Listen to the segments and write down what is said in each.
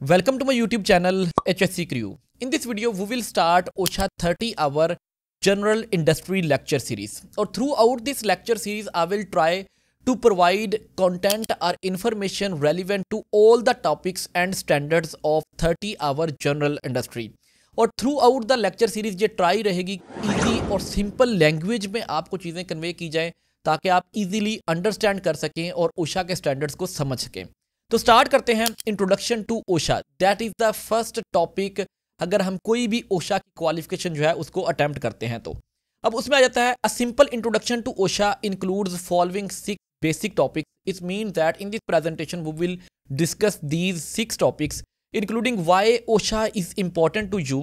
Welcome to my YouTube channel HSC Crew. In this video, we will start OSHA 30-hour general industry lecture series. Or throughout this lecture series, I will try to provide content or information relevant to all the topics and standards of 30-hour general industry. और through out the lecture series ये try रहेगी easy और simple language में आपको चीज़ें convey की जाए ताकि आप इजीली अंडरस्टैंड कर सकें और ओशा के स्टैंडर्ड्स को समझ सकें। तो स्टार्ट करते हैं introduction to OSHA. That is the first topic अगर हम कोई भी ओशा की क्वालिफिकेशन जो है उसको अटैम्प्ट करते हैं तो अब उसमें आ जाता है a simple introduction to OSHA includes following 6 basic topics. It means that in this presentation we will discuss these 6 topics including why OSHA is important to you,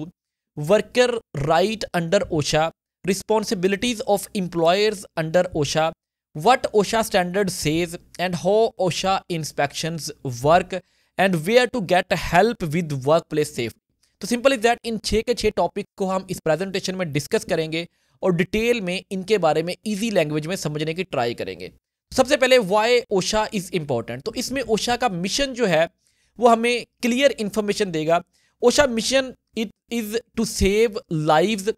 worker right under OSHA, responsibilities of employers under OSHA, what OSHA standard says and how OSHA inspections work and where to get help with workplace safety. तो simple is that in 6 के 6 topic को हम इस presentation में discuss करेंगे और detail में इनके बारे में इजी लैंग्वेज में समझने की ट्राई करेंगे। सबसे पहले वाई ओशा इज इंपॉर्टेंट। तो इसमें ओशा का मिशन जो है वो हमें क्लियर इंफॉर्मेशन देगा। OSHA mission it is to save lives,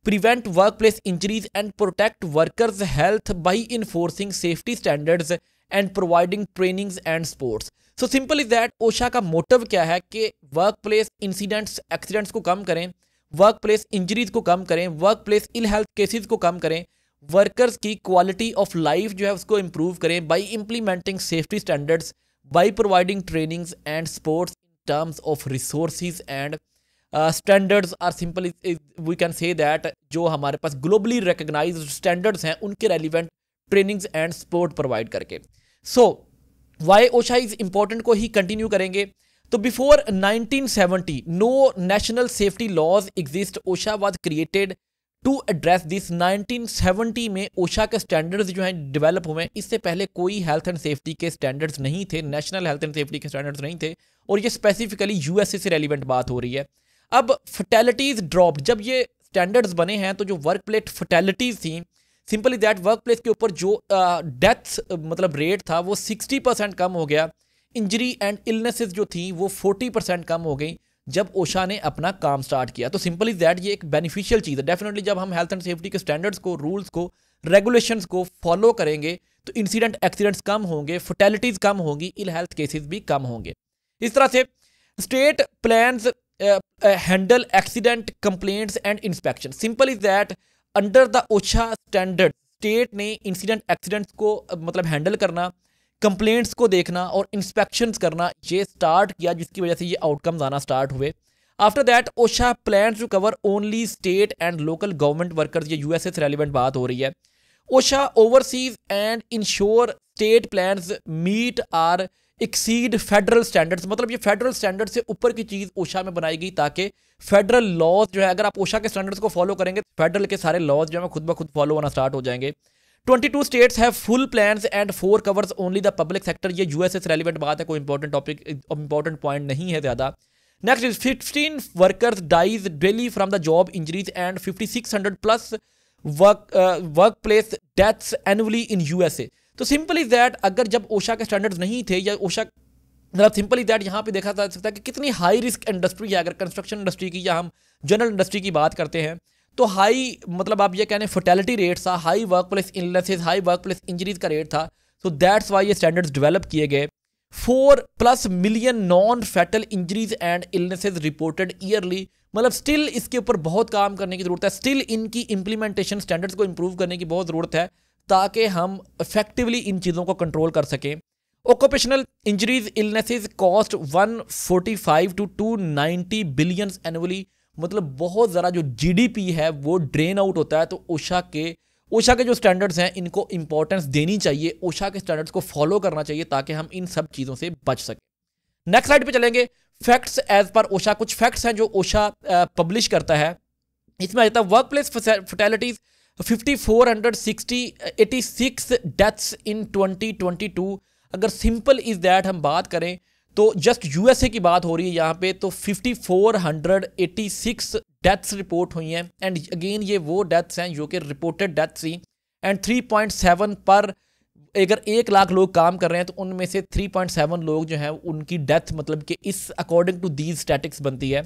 prevent workplace injuries and protect workers health by enforcing safety standards and providing trainings and sports. So simple is that OSHA का motive क्या है कि workplace incidents accidents को कम करें, workplace injuries को कम करें, workplace ill health cases को कम करें, वर्कर्स की क्वालिटी ऑफ लाइफ जो है उसको इम्प्रूव करें by implementing safety standards, by providing trainings and sports in terms of resources and standards are simple we can say that जो हमारे पास ग्लोबली रिकग्नाइज्ड स्टैंडर्ड्स हैं उनके relevant trainings and support provide करके। So why OSHA is important को ही continue करेंगे। तो before 1970 no national safety laws exist. OSHA was created to address this. 1970 में ओशा के स्टैंडर्ड्स जो हैं डेवलप हुए। इससे पहले कोई हेल्थ एंड सेफ्टी के स्टैंडर्ड्स नहीं थे, नेशनल हेल्थ एंड सेफ्टी के स्टैंडर्ड्स नहीं थे और ये स्पेसिफिकली यूएसए से रेलिवेंट बात हो रही है। अब फर्टेलिटीज ड्रॉप, जब ये स्टैंडर्ड्स बने हैं तो जो वर्क प्लेस फर्टेलिटीज थी, सिंपली दैट वर्क प्लेस के ऊपर जो डेथ्स मतलब रेट था वो 60% कम हो गया। इंजरी एंड इलनेसेस जो थी वो 40% कम हो गई जब ओशा ने अपना काम स्टार्ट किया। तो सिंपल इज दैट ये एक बेनिफिशियल चीज़ है। डेफिनेटली जब हम हेल्थ एंड सेफ्टी के स्टैंडर्ड्स को, रूल्स को, रेगुलेशंस को फॉलो करेंगे तो इंसिडेंट एक्सीडेंट्स कम होंगे, फर्टेलिटीज़ कम होंगी, इल हेल्थ केसेस भी कम होंगे। इस तरह से state plans handle accident complaints and inspection. Simple is that under the OSHA standard state ने इंसिडेंट एक्सीडेंट्स को मतलब हैंडल करना, कंप्लेंट्स को देखना और इंस्पेक्शंस करना ये स्टार्ट किया, जिसकी वजह से ये आउटकम्स आना स्टार्ट हुए। After that OSHA plans to cover only state and local government workers. ये यूएसए से रेलिवेंट बात हो रही है। OSHA oversees and ensure state plans meet or exceed federal standards. मतलब ये फेडरल स्टैंडर्ड से ऊपर की चीज़ ओशा में बनाई गई ताकि फेडरल लॉज जो है, अगर आप ओशा के स्टैंडर्ड्स को फॉलो करेंगे तो फेडरल के सारे लॉज जो है खुद ब खुद फॉलो होना स्टार्ट हो जाएंगे। 22 states have full plans and 4 covers only the public sector. ये यूएसए से रेलिवेंट बात है, कोई इंपॉर्टेंट टॉपिक इंपॉर्टेंट पॉइंट नहीं है ज़्यादा। Next is 15 workers dies daily from the job injuries and 5600 plus work place deaths annually in USA. तो simple is that अगर जब ओशा के स्टैंडर्ड्स नहीं थे या ओशा मतलब सिंपल इज दैट यहाँ पे देखा जा सकता है कि कितनी हाई रिस्क इंडस्ट्री है। अगर कंस्ट्रक्शन इंडस्ट्री की या हम जनरल इंडस्ट्री की बात करते हैं तो हाई मतलब आप ये कहने फर्टेलिटी रेट था, high work place illnesses, high work place injuries का रेट था। सो दैट्स वाई ये स्टैंडर्ड्स डेवलप किए गए। 4+ million non fatal injuries and illnesses reported yearly. मतलब स्टिल इसके ऊपर बहुत काम करने की जरूरत है। स्टिल इनकी इंप्लीमेंटेशन स्टैंडर्ड्स को इंप्रूव करने की बहुत ज़रूरत है ताकि हम इफेक्टिवली इन चीज़ों को कंट्रोल कर सकें। Occupational injuries illnesses cost 145 to 290 billion annually. मतलब बहुत ज़रा जो जीडीपी है वो ड्रेन आउट होता है। तो ओशा के जो स्टैंडर्ड्स हैं इनको इंपॉर्टेंस देनी चाहिए, ओशा के स्टैंडर्ड्स को फॉलो करना चाहिए ताकि हम इन सब चीज़ों से बच सकें। नेक्स्ट स्लाइड पे चलेंगे। Facts as per ओशा। कुछ फैक्ट्स हैं जो ओशा पब्लिश करता है। इसमें आ जाता है वर्क प्लेस फर्टेलिटीज 5486 डेथ्स इन 2022। अगर सिंपल इज दैट हम बात करें तो जस्ट यूएसए की बात हो रही है यहाँ पे, तो 5486 डेथ्स रिपोर्ट हुई हैं। एंड अगेन ये वो डेथ्स हैं जो कि रिपोर्टेड डेथ्स थी। एंड 3.7 पर अगर 1 लाख लोग काम कर रहे हैं तो उनमें से 3.7 लोग जो हैं उनकी डेथ मतलब कि इस अकॉर्डिंग टू दीज स्टैटिक्स बनती है।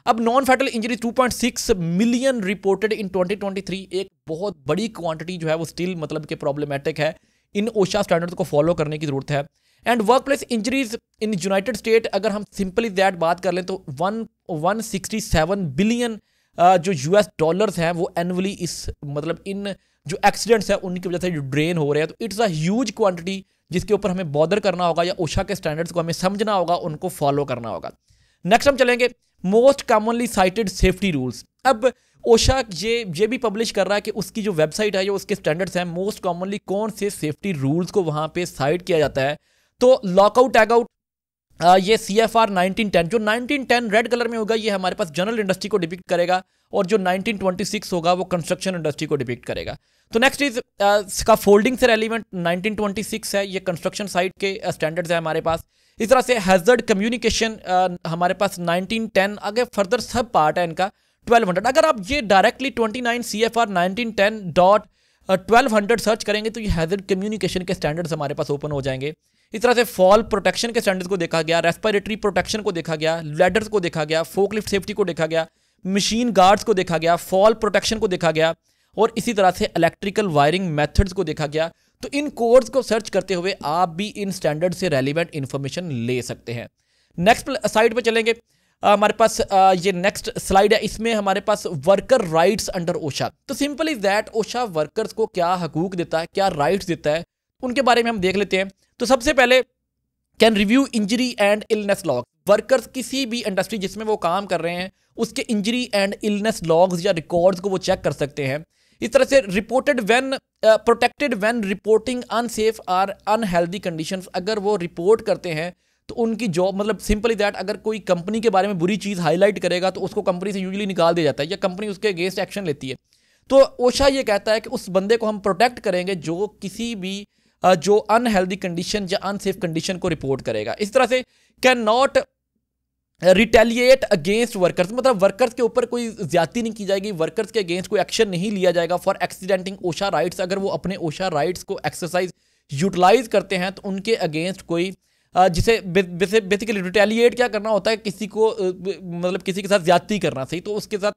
अब non fatal injury 2.6 million reported in 2023, एक बहुत बड़ी क्वांटिटी जो है वो स्टिल मतलब कि प्रॉब्लमेटिक है, इन ओशा स्टैंडर्ड्स को फॉलो करने की जरूरत है। And work place injuries in United state, अगर हम सिंपली दैट बात कर लें तो 167 बिलियन जो यूएस डॉलर्स हैं वो एनुअली इस मतलब इन जो एक्सीडेंट्स हैं उनकी वजह से जो ड्रेन हो रहे हैं, तो इट्स अ ह्यूज क्वांटिटी जिसके ऊपर हमें बॉदर करना होगा या ओशा के स्टैंडर्ड्स को हमें समझना होगा, उनको फॉलो करना होगा। नेक्स्ट हम चलेंगे most commonly cited safety rules. अब ओशा ये भी पब्लिश कर रहा है कि उसकी जो वेबसाइट है, जो उसके स्टैंडर्ड्स हैं, मोस्ट कॉमनली कौन से सेफ्टी रूल्स को वहां पे साइट किया जाता है। तो लॉकआउट टैगआउट, ये CFR 1910, जो 1910 रेड कलर में होगा ये हमारे पास जनरल इंडस्ट्री को डिपिक्ट करेगा, और जो 1926 होगा वो कंस्ट्रक्शन इंडस्ट्री को डिपिक्ट करेगा। तो नेक्स्ट इज इसका फोल्डिंग से रेलिवेंट 1926 है, ये कंस्ट्रक्शन साइट के स्टैंडर्ड्स है हमारे पास। इस तरह से हैजर्ड कम्युनिकेशन हमारे पास 1910, आगे फर्दर सब पार्ट है इनका 1200। अगर आप ये डायरेक्टली 29 CFR 1910.1200 सर्च करेंगे तो ये हैजर्ड कम्युनिकेशन के स्टैंडर्ड्स हमारे पास ओपन हो जाएंगे। इस तरह से फॉल प्रोटेक्शन के स्टैंडर्ड्स को देखा गया, रेस्पिरेटरी प्रोटेक्शन को देखा गया, लैडर्स को देखा गया, फोकलिफ्ट सेफ्टी को देखा गया, मशीन गार्ड्स को देखा गया, फॉल प्रोटेक्शन को देखा गया, और इसी तरह से इलेक्ट्रिकल वायरिंग मेथड्स को देखा गया। तो इन कोड्स को सर्च करते हुए आप भी इन स्टैंडर्ड से रेलिवेंट इंफॉर्मेशन ले सकते हैं। नेक्स्ट साइड पे चलेंगे, हमारे पास ये नेक्स्ट स्लाइड है, इसमें हमारे पास वर्कर राइट्स अंडर ओशा। तो सिंपल इज दैट ओशा वर्कर्स को क्या हकूक देता है, क्या राइट्स देता है, उनके बारे में हम देख लेते हैं। तो सबसे पहले can review injury and illness log. Workers किसी भी इंडस्ट्री जिसमें वो काम कर रहे हैं उसके इंजरी एंड इलनेस लॉग्स या रिकॉर्ड्स को वो चेक कर सकते हैं। इस तरह से reported when protected when reporting unsafe और अनहेल्दी कंडीशंस, अगर वो रिपोर्ट करते हैं तो उनकी जॉब मतलब सिंपली दैट अगर कोई कंपनी के बारे में बुरी चीज़ हाईलाइट करेगा तो उसको कंपनी से यूजुअली निकाल दिया जाता है या कंपनी उसके अगेंस्ट एक्शन लेती है। तो ओशा ये कहता है कि उस बंदे को हम प्रोटेक्ट करेंगे जो किसी भी जो अनहेल्दी कंडीशन या अनसेफ कंडीशन को रिपोर्ट करेगा। इस तरह से can not retaliate against workers, मतलब वर्कर्स के ऊपर कोई ज्यादती नहीं की जाएगी, वर्कर्स के अगेंस्ट कोई एक्शन नहीं लिया जाएगा फॉर एक्सीडेंटिंग ओशा राइट्स। अगर वो अपने ओशा राइट्स को एक्सरसाइज यूटिलाइज करते हैं तो उनके अगेंस्ट कोई जिसे बेसिकली रिटेलिएट क्या करना होता है, किसी को मतलब किसी के साथ ज्यादती करना, सही, तो उसके साथ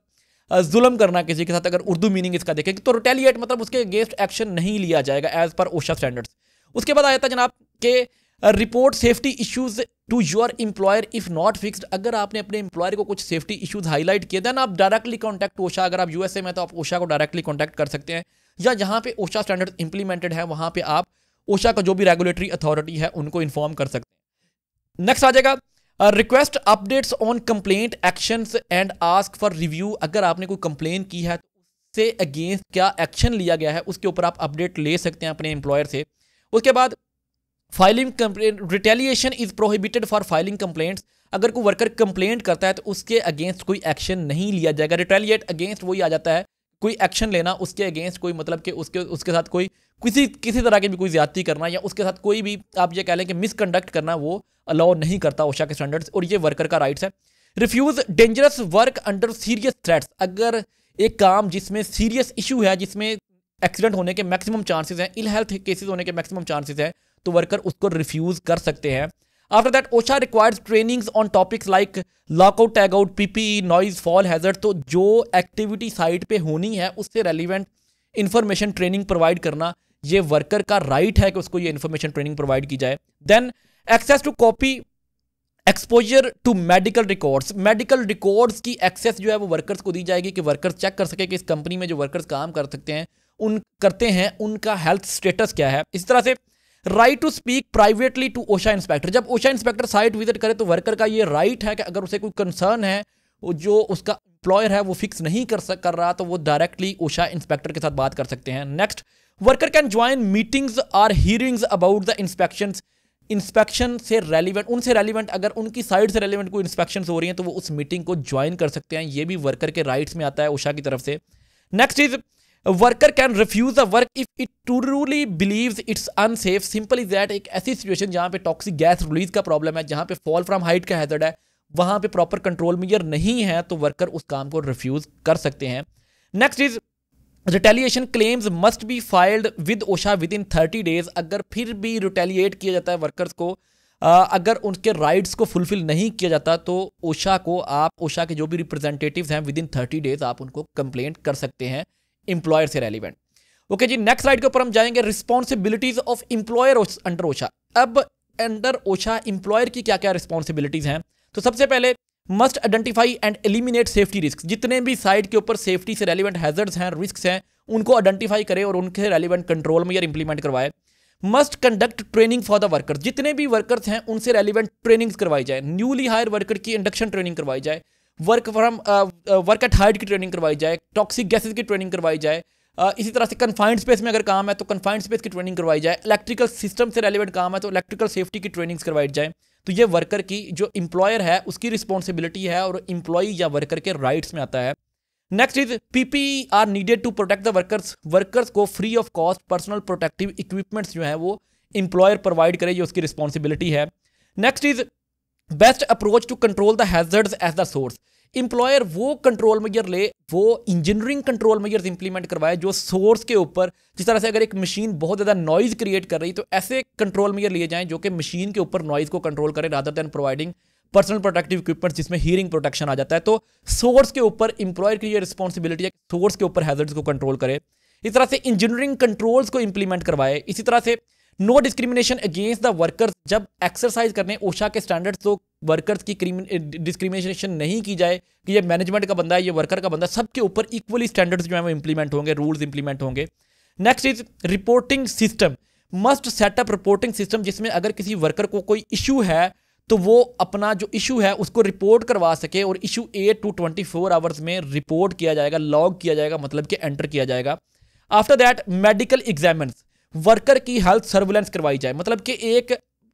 जुल्म करना किसी के साथ, अगर उर्दू मीनिंग इसका देखेंगे तो रिटेलिएट मतलब उसके अगेंस्ट एक्शन नहीं लिया जाएगा एज पर ओशा स्टैंडर्ड्स। उसके बाद आया था जनाब के report safety issues to your employer if not fixed. अगर आपने अपने एम्प्लॉयर को कुछ सेफ्टी इश्यूज हाईलाइट किए देन आप डायरेक्टली कॉन्टैक्ट ओशा। अगर आप यूएसए में तो आप ओशा को डायरेक्टली कॉन्टैक्ट कर सकते हैं, या जहां पे ओशा स्टैंडर्ड इंप्लीमेंटेड है वहां पे आप ओशा का जो भी रेगुलेटरी अथॉरिटी है उनको इन्फॉर्म कर सकते हैं। नेक्स्ट आ जाएगा request updates on complaint actions and ask for review. अगर आपने कोई कंप्लेन की है तो उससे अगेंस्ट क्या एक्शन लिया गया है उसके ऊपर आप अपडेट ले सकते हैं अपने एम्प्लॉयर से। उसके बाद filing complaint, retaliation is prohibited for filing complaints. अगर कोई वर्कर कंप्लेंट करता है तो उसके अगेंस्ट कोई एक्शन नहीं लिया जाएगा। रिटेलिएट अगेंस्ट वही आ जाता है कोई एक्शन लेना, उसके अगेंस्ट कोई मतलब कि उसके साथ कोई किसी तरह की भी कोई ज्यादती करना या उसके साथ कोई भी आप ये कह लें कि मिसकंडक्ट करना वो अलाउ नहीं करता ओशा के स्टैंडर्ड्स, और ये वर्कर का राइट्स है। Refuse dangerous work under serious threats. अगर एक काम जिसमें सीरियस इशू है, जिसमें एक्सीडेंट होने के मैक्सिमम चांसेस हैं, इल हेल्थ केसेस होने के मैक्सिमम चांसेस हैं, तो वर्कर उसको रिफ्यूज कर सकते हैं। After that OSHA requires trainings on topics like lockout, tagout, PPE, noise, fall hazard. तो जो एक्टिविटी साइट पे होनी है उससे रेलिवेंट इंफॉर्मेशन ट्रेनिंग प्रोवाइड करना ये वर्कर का राइट है कि उसको ये इंफॉर्मेशन ट्रेनिंग प्रोवाइड की जाए। Then access to copy exposure to medical records. Medical records की एक्सेस जो है वो वर्कर्स को दी जाएगी कि वर्कर्स चेक कर सके कि इस कंपनी में जो वर्कर्स काम करते हैं उनका हेल्थ स्टेटस क्या है। इस तरह से right to speak privately to OSHA inspector. जब ओशा इंस्पेक्टर साइट विजिट करे तो वर्कर का ये राइट है कि अगर उसे कोई कंसर्न है जो उसका एम्प्लॉयर है वो फिक्स नहीं कर रहा तो वो डायरेक्टली ओशा इंस्पेक्टर के साथ बात कर सकते हैं। Next, worker can join meetings और hearings about the inspections. Inspection से रेलिवेंट, उनसे रेलिवेंट, अगर उनकी साइड से रेलिवेंट कोई इंस्पेक्शंस हो रही हैं तो वो उस मीटिंग को ज्वाइन कर सकते हैं। ये भी वर्कर के राइट्स में आता है ओशा की तरफ से। Next is worker can refuse the work if it truly believes it's unsafe. Simple is that एक ऐसी सिचुएशन जहां पे टॉक्सिक गैस रिलीज का प्रॉब्लम है, जहां पे फॉल फ्रॉम हाइट का हैजर्ड है, वहां पे प्रॉपर कंट्रोल मेजर नहीं है तो वर्कर उस काम को रिफ्यूज कर सकते हैं। Next is retaliation claims must be filed with OSHA within 30 days. अगर फिर भी रिटेलिएट किया जाता है वर्कर्स को, अगर उनके राइट्स को फुलफिल नहीं किया जाता तो ओशा को आप, ओशा के जो भी रिप्रेजेंटेटिव्स हैं, विद इन 30 डेज आप उनको कंप्लेंट कर सकते हैं एम्प्लॉयर से रेलिवेंट। ओके जी, नेक्स्ट स्लाइड के ऊपर हम जाएंगे रिस्पॉन्सिबिलिटीज ऑफ एम्प्लॉयर अंडर ओशा। अब अंडर ओशा एम्प्लॉयर की क्या क्या रिस्पॉन्सिबिलिटीज हैं? तो सबसे पहले must identify and eliminate safety risk. जितने भी साइट के ऊपर सेफ्टी से रेलिवेंट हैजर्ड्स हैं, रिस्क हैं, उनको आइडेंटिफाई करे और उनके रेलिवेंट कंट्रोल मेजर इंप्लीमेंट करवाए। Must conduct training for the workers. जितने भी वर्कर्स हैं उनसे रेलिवेंट ट्रेनिंग्स करवाई जाए। न्यूली हायर वर्कर की इंडक्शन ट्रेनिंग करवाई जाए, वर्क एट हाइट की ट्रेनिंग करवाई जाए, टॉक्सिक गैसेज की ट्रेनिंग करवाई जाए। इसी तरह से कन्फाइंड स्पेस में अगर काम है तो कन्फाइंड स्पेस की ट्रेनिंग करवाई जाए। इलेक्ट्रिकल सिस्टम से रेलिवेंट काम है तो इलेक्ट्रिकल सेफ्टी की ट्रेनिंग्स करवाई जाए। तो ये वर्कर की, जो एम्प्लॉयर है उसकी रिस्पॉन्सिबिलिटी है और एम्प्लॉय या वर्कर के राइट्स में आता है। Next is PPE are needed to protect the workers. Workers को free of cost personal protective equipments जो है वो एम्प्लॉयर प्रोवाइड करे, ये उसकी रिस्पॉन्सिबिलिटी है। Next is best approach to control the hazards as the source. Employer वो control measure ले, वो इंजीनियरिंग कंट्रोल मेजर्स इंप्लीमेंट करवाए जो सोर्स के ऊपर, जिस तरह से अगर एक मशीन बहुत ज़्यादा नॉइज़ क्रिएट कर रही तो ऐसे कंट्रोल मेजर लिए जाएं जो कि मशीन के ऊपर नॉइज़ को कंट्रोल करे, rather than providing personal protective equipments जिसमें हीयरिंग प्रोटेक्शन आ जाता है। तो सोर्स के ऊपर एम्प्लॉयर की ये रिस्पॉन्सिबिलिटी है कि सोर्स के ऊपर हैजर्ड्स को कंट्रोल करे। इस तरह से इंजीनियरिंग कंट्रोल्स को इंप्लीमेंट करवाए। इसी तरह से no discrimination against the workers. जब एक्सरसाइज करने ओशा के स्टैंडर्ड्स तो वर्कर्स की डिस्क्रिमिनेशन नहीं की जाए कि ये मैनेजमेंट का बंदा है, ये वर्कर का बंदा है, सबके ऊपर इक्वली स्टैंडर्ड्स जो है वो इंप्लीमेंट होंगे, रूल्स इंप्लीमेंट होंगे। Next is reporting system. Must setup reporting system जिसमें अगर किसी वर्कर को कोई इशू है तो वो अपना जो इशू है उसको रिपोर्ट करवा सके और इशू 8 to 24 आवर्स में रिपोर्ट किया जाएगा, लॉग किया जाएगा, मतलब कि एंटर किया जाएगा। After that medical examines, worker की हेल्थ सर्विलेंस करवाई जाए, मतलब कि एक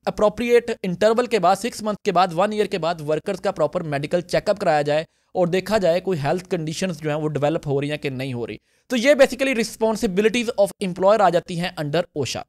अप्रोप्रिएट इंटरवल के बाद 6 मंथ के बाद 1 ईयर के बाद वर्कर्स का प्रॉपर मेडिकल चेकअप कराया जाए और देखा जाए कोई हेल्थ कंडीशंस जो हैं वो डेवलप हो रही हैं कि नहीं हो रही। तो ये बेसिकली रिस्पॉन्सिबिलिटीज ऑफ एम्प्लॉयर आ जाती हैं अंडर ओशा।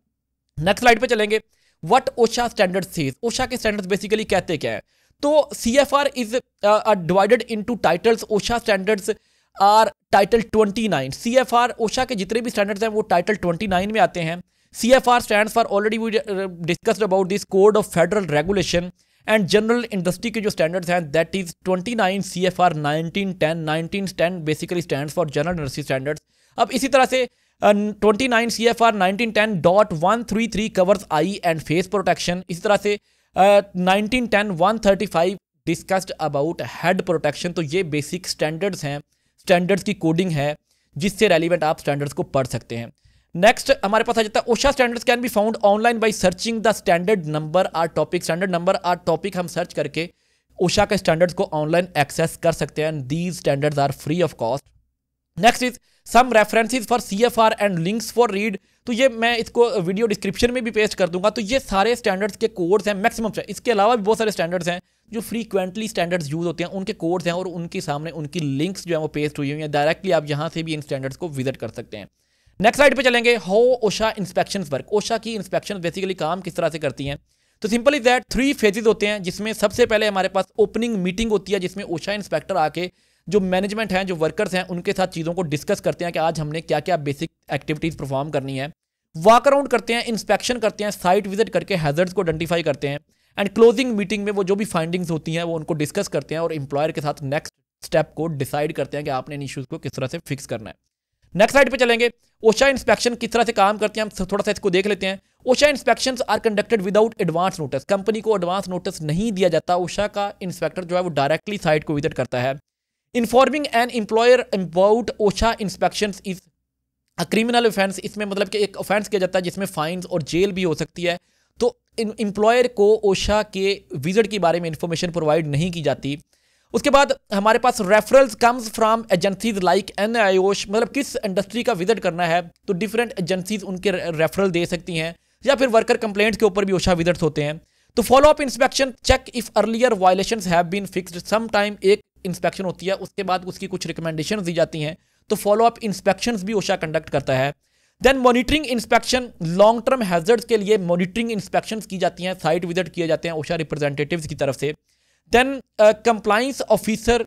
नेक्स्ट स्लाइड पे चलेंगे। What OSHA standard says. OSHA के स्टैंडर्ड्स बेसिकली कहते क्या है? तो CFR is divided into titles. OSHA standards are title 29। CFR OSHA के जितने भी स्टैंडर्ड्स हैं वो टाइटल 29 में आते हैं। CFR stands for, already we discussed about this, code of federal regulation and general industry के जो स्टैंडर्ड्स हैं that is 29 CFR 1910। 1910 basically stands for general industry standards. अब इसी तरह से 29 CFR 1910.133 covers eye and face protection. इसी तरह से 1910.135 डिस्कस्ड अबाउट हेड प्रोटेक्शन। तो ये बेसिक स्टैंडर्ड्स हैं, स्टैंडर्ड्स की कोडिंग है जिससे रेलिवेंट आप स्टैंडर्ड्स को पढ़ सकते हैं। नेक्स्ट हमारे पास आ जाता है OSHA standards can be found online by searching the standard number or topic. Standard number or topic हम सर्च करके ओशा के स्टैंडर्ड्स को ऑनलाइन एक्सेस कर सकते हैं। These standards are free of cost. Next is some references for CFR and links for read. तो ये मैं इसको वीडियो डिस्क्रिप्शन में भी पेस्ट कर दूंगा। तो ये सारे स्टैंडर्ड्स के कोड्स हैं मैक्सिमम से। इसके अलावा भी बहुत सारे स्टैंडर्ड्स हैं जो फ्रीक्वेंटली स्टैंडर्ड्स यूज होते हैं, उनके कोड्स हैं और उनके सामने उनकी लिंक्स जो है वो पेस्ट हुई हुई हैं। डायरेक्टली आप यहाँ से भी इन स्टैंडर्ड्स को विजिट कर सकते हैं। नेक्स्ट स्लाइड पे चलेंगे। How OSHA inspection work. OSHA की इंस्पेक्शन बेसिकली काम किस तरह से करती हैं? तो सिंपल इज दैट 3 फेजेस होते हैं, जिसमें सबसे पहले हमारे पास ओपनिंग मीटिंग होती है जिसमें ओशा इंस्पेक्टर आके जो मैनेजमेंट हैं, जो वर्कर्स हैं, उनके साथ चीज़ों को डिस्कस करते हैं कि आज हमने क्या क्या बेसिक एक्टिविटीज़ परफॉर्म करनी है। वॉक अराउंड करते हैं, इंस्पेक्शन करते हैं, साइट विजिट करके हैजर्ड्स को आइडेंटिफाई करते हैं एंड क्लोजिंग मीटिंग में वो जो भी फाइंडिंग्स होती हैं वो उनको डिस्कस करते हैं और एम्प्लॉयर के साथ नेक्स्ट स्टेप को डिसाइड करते हैं कि आपने इन इश्यूज़ को किस तरह से फिक्स करना है। नेक्स्ट स्लाइड पे चलेंगे। ओशा इंस्पेक्शन किस तरह से काम करते हैं हम थोड़ा सा इसको देख लेते हैं। OSHA inspections are conducted without advance notice. Company को एडवांस नोटिस नहीं दिया जाता। ओशा का इंस्पेक्टर जो है वो डायरेक्टली साइट को विजिट करता है। Informing an employer about OSHA inspections is a criminal offence. इसमें मतलब कि एक ऑफेंस किया जाता है जिसमें फाइन्स और जेल भी हो सकती है। तो एम्प्लॉयर को ओशा के विजिट के बारे में इंफॉर्मेशन प्रोवाइड नहीं की जाती। उसके बाद हमारे पास referrals comes from agencies like NIOSH। मतलब किस इंडस्ट्री का विजिट करना है तो डिफरेंट एजेंसीज उनके रेफरल दे सकती हैं, या फिर वर्कर कंप्लेंट्स के ऊपर भी ओशा विजिट्स होते हैं। तो follow up inspection check if earlier violations have been fixed. Some time एक इंस्पेक्शन होती है, उसके बाद उसकी कुछ रिकमेंडेशन दी जाती हैं, तो फॉलो अप इंस्पेक्शंस भी ओशा कंडक्ट करता है। Then monitoring inspection, long term hazards के लिए मॉनिटरिंग इंस्पेक्शंस की जाती हैं, साइट विजिट किए जाते हैं ओशा रिप्रेजेंटेटिव्स की तरफ से। Then compliance officer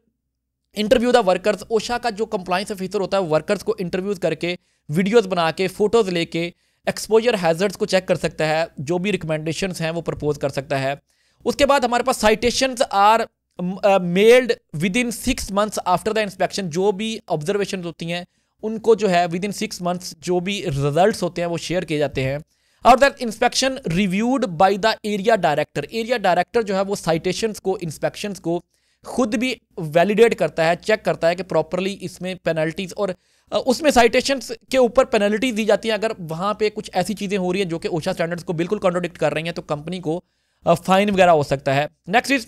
interview the workers, OSHA का जो कंप्लाइंस ऑफिसर होता है वर्कर्स को इंटरव्यूज करके, वीडियोस बना के, फोटोज लेके एक्सपोजर हैजर्ड्स को चेक कर सकता है, जो भी रिकमेंडेशंस हैं वो प्रपोज कर सकता है। उसके बाद हमारे पास citations are mailed within 6 months after the inspection, जो भी ऑब्जर्वेशन होती हैं उनको जो है विद इन 6 months जो भी रिजल्ट्स होते हैं वो शेयर किए जाते हैं। और that inspection reviewed by the area director, area director जो है वो साइटेशंस को, इंस्पेक्शंस को खुद भी वैलिडेट करता है, चेक करता है कि प्रॉपरली इसमें पेनल्टीज और उसमें साइटेशंस के ऊपर पेनल्टीज दी जाती हैं अगर वहाँ पे कुछ ऐसी चीज़ें हो रही हैं जो कि ओशा स्टैंडर्ड्स को बिल्कुल कॉन्ट्रोडिक्ट कर रही हैं, तो कंपनी को फाइन वगैरह हो सकता है। नेक्स्ट इज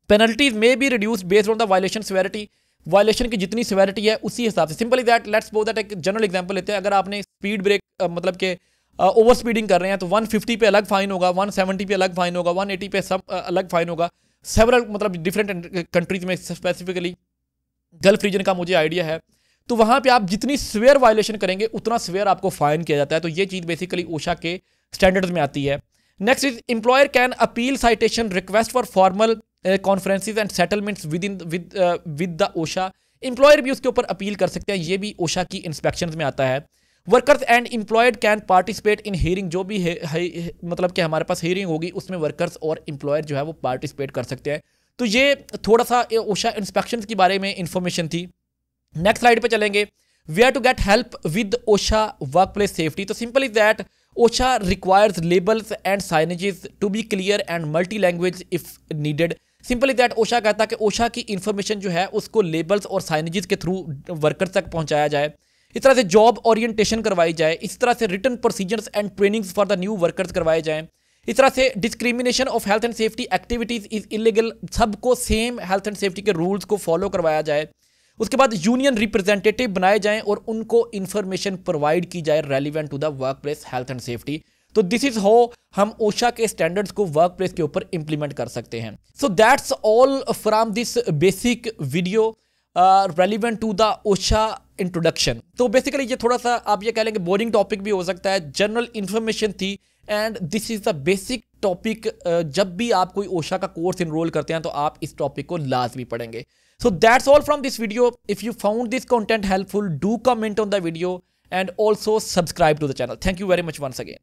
पेनल्टीज में be reduce based on the violation severity, violation की जितनी सिवेरिटी है उसी हिसाब से। Simply that, let's suppose that एक जनरल एग्जांपल लेते हैं, अगर आपने स्पीड ब्रेक मतलब के ओवर स्पीडिंग कर रहे हैं तो 150 पे अलग फाइन होगा, 170 पे अलग फाइन होगा, 180 पे सब अलग फाइन होगा। सेवरल मतलब डिफरेंट कंट्रीज में, स्पेसिफिकली गल्फ रीजन का मुझे आइडिया है, तो वहां पे आप जितनी स्वेयर वायलेशन करेंगे उतना स्वेयर आपको फाइन किया जाता है। तो ये चीज़ बेसिकली ओशा के स्टैंडर्ड्स में आती है। Next is employer can appeal citation request for formal conferences and settlements with the OSHA, employer भी उसके ऊपर अपील कर सकते हैं, ये भी ओशा की इंस्पेक्शन में आता है। Workers and employed can participate in hearing, जो भी मतलब कि हमारे पास हियरिंग होगी उसमें वर्कर्स और एम्प्लॉयर जो है वो पार्टिसिपेट कर सकते हैं। तो ये थोड़ा सा ओशा इंस्पेक्शन के बारे में इंफॉर्मेशन थी। नेक्स्ट स्लाइड पे चलेंगे, where to get help with OSHA workplace safety. तो simple is that OSHA requires labels and signages to be clear and multi language if needed. Simple is that OSHA कहता है कि ओशा की information जो है उसको लेबल्स और signages के थ्रू वर्कर्स तक पहुंचाया जाए, इस तरह से जॉब ओरिएंटेशन करवाई जाए, इस तरह से written procedures and trainings for the new workers करवाए जाएं, इस तरह से discrimination of health and safety activities is illegal, सबको सेम हेल्थ एंड सेफ्टी के रूल्स को फॉलो करवाया जाए। उसके बाद यूनियन रिप्रेजेंटेटिव बनाए जाएं और उनको इंफॉर्मेशन प्रोवाइड की जाए relevant to the work place health and safety. तो दिस इज हाउ हम ओशा के स्टैंडर्ड्स को वर्क प्लेस के ऊपर इंप्लीमेंट कर सकते हैं। So that's all from this basic video relevant to the OSHA introduction. तो बेसिकली ये थोड़ा सा आप ये कह लेंगे बोरिंग टॉपिक भी हो सकता है, जनरल इन्फॉर्मेशन थी and this is the basic topic. जब भी आप कोई ओशा का कोर्स इनरोल करते हैं तो आप इस टॉपिक को लाजमी पढ़ेंगे। So that's all from this video. If you found this content helpful, do comment on the video and also subscribe to the channel. Thank you very much once again.